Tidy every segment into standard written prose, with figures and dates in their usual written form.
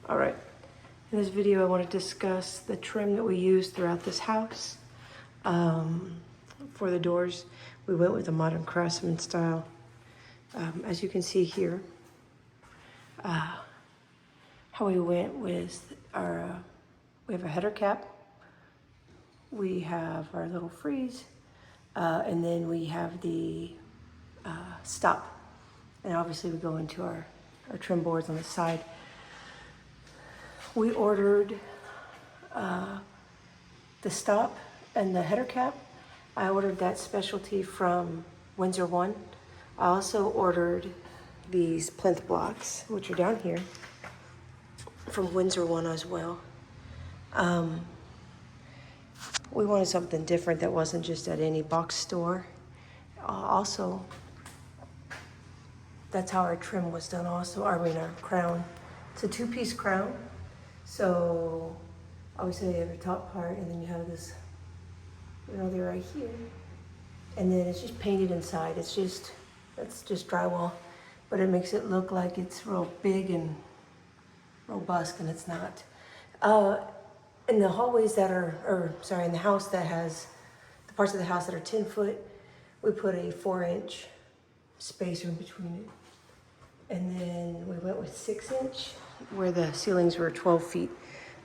All right, in this video I want to discuss the trim that we use throughout this house. For the doors, we went with a modern craftsman style. As you can see here, how we went with our, we have a header cap, we have our little freeze, and then we have the stop. And obviously we go into our trim boards on the side. We ordered the stop and the header cap. I ordered that specialty from Windsor One. I also ordered these plinth blocks, which are down here, from Windsor One as well. We wanted something different that wasn't just at any box store. Also, that's how our trim was done also, our crown. It's a two-piece crown. So obviously you have your top part and then you have this, they're right here. And then it's just painted inside. That's just drywall, but it makes it look like it's real big and robust, and it's not. In the hallways that are, in the house that has, the parts of the house that are 10 foot, we put a 4-inch spacer in between it. And then we went with 6-inch where the ceilings were 12 feet.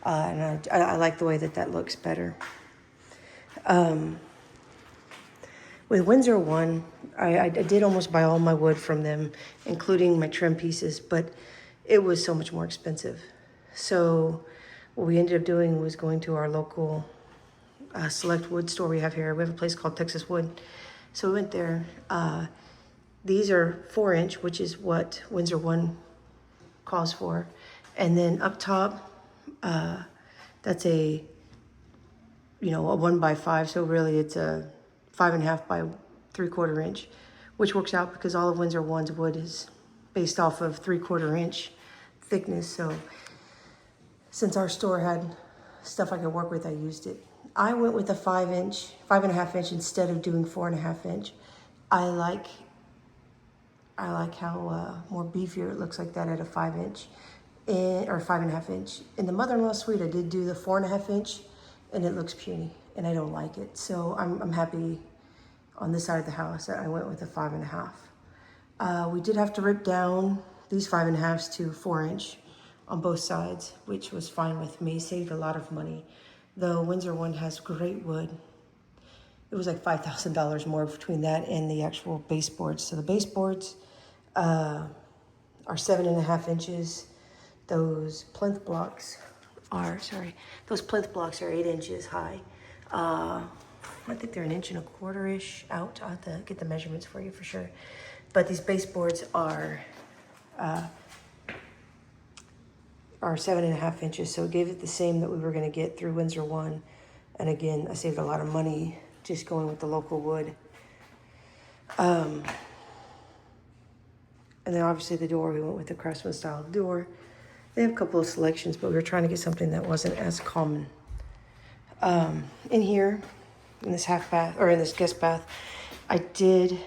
And I like the way that looks better. With Windsor One, I did almost buy all my wood from them, including my trim pieces, but it was so much more expensive. So what we ended up doing was going to our local select wood store we have here. We have a place called Texas Wood. So we went there. These are 4-inch, which is what Windsor One calls for. And then up top, that's a 1x5. So really it's a 5.5 by 3/4 inch, which works out because all of Windsor One's wood is based off of 3/4 inch thickness. So since our store had stuff I could work with, I used it. I went with a 5.5 inch instead of doing 4.5 inch. I like how more beefier it looks like that at a 5-inch or 5.5 inch. In the mother-in-law suite, I did do the 4.5 inch, and it looks puny, and I don't like it. So I'm happy on this side of the house that I went with a 5.5. We did have to rip down these 5.5s to 4-inch on both sides, which was fine with me. Saved a lot of money. The Windsor One has great wood. It was like $5,000 more between that and the actual baseboards. So the baseboards are 7.5 inches. Those plinth blocks are 8 inches high. I think they're 1.25 inches out. I'll have to get the measurements for you for sure. But these baseboards are 7.5 inches. So it gave it the same that we were going to get through Windsor One. And again, I saved a lot of money just going with the local wood. And then obviously the door, we went with the craftsman style door. They have a couple of selections, but we were trying to get something that wasn't as common. In here, in this half bath, or in this guest bath, I did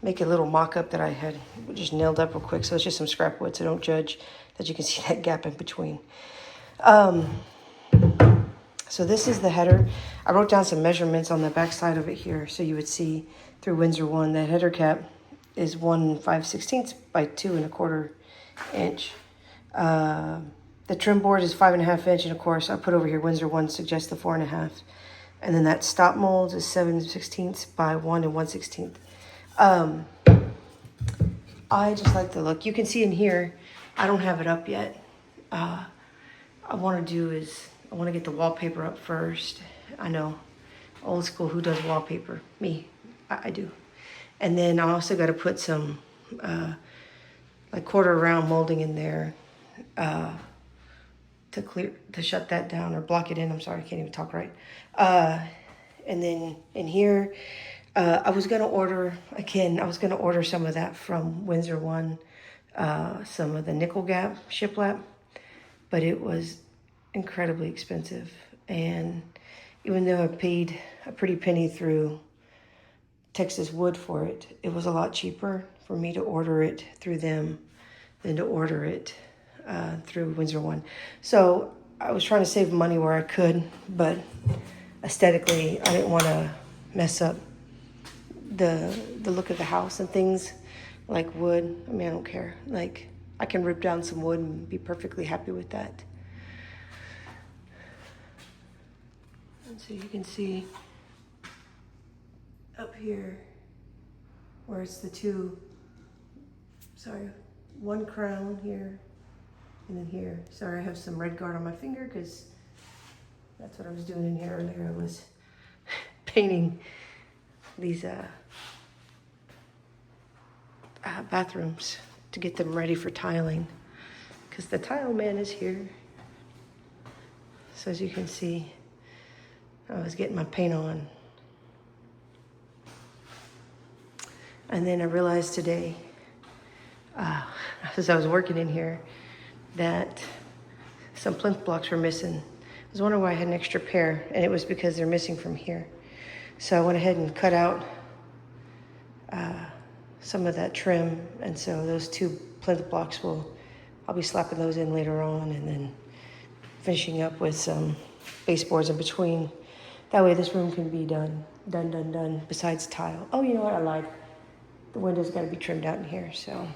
make a little mock-up that I had just nailed up real quick. So it's just some scrap wood, so don't judge that you can see that gap in between. So this is the header. I wrote down some measurements on the back side of it here, so you would see through Windsor One that header cap is 1 5/16 by 2.25 inch. The trim board is 5.5 inch, and of course I put over here Windsor One suggests the 4.5, and then that stop mold is 7/16 by 1 1/16. I just like the look. You can see in here, I don't have it up yet. I want to get the wallpaper up first. I know, old school, who does wallpaper? Me, I do. And then I also got to put some like quarter round molding in there to shut that down or block it in. I'm sorry, I can't even talk right. And then in here, I was gonna order some of that from Windsor One, some of the nickel gap shiplap, but it was incredibly expensive. And even though I paid a pretty penny through Texas Wood for it, it was a lot cheaper for me to order it through them than to order it through Windsor One. So I was trying to save money where I could, but aesthetically, I didn't want to mess up the look of the house and things like wood. I mean, I don't care. Like, I can rip down some wood and be perfectly happy with that. And so you can see up here where it's the one crown here and then here. Sorry, I have some red guard on my finger because that's what I was doing in here earlier. I was painting these bathrooms to get them ready for tiling because the tile man is here. So as you can see, I was getting my paint on. And then I realized today, as I was working in here, that some plinth blocks were missing. I was wondering why I had an extra pair, and it was because they're missing from here. So I went ahead and cut out some of that trim, and so those 2 plinth blocks I'll be slapping those in later on, and then finishing up with some baseboards in between. That way this room can be done, besides tile. Oh, you know what, I lied. The windows gotta be trimmed out in here, so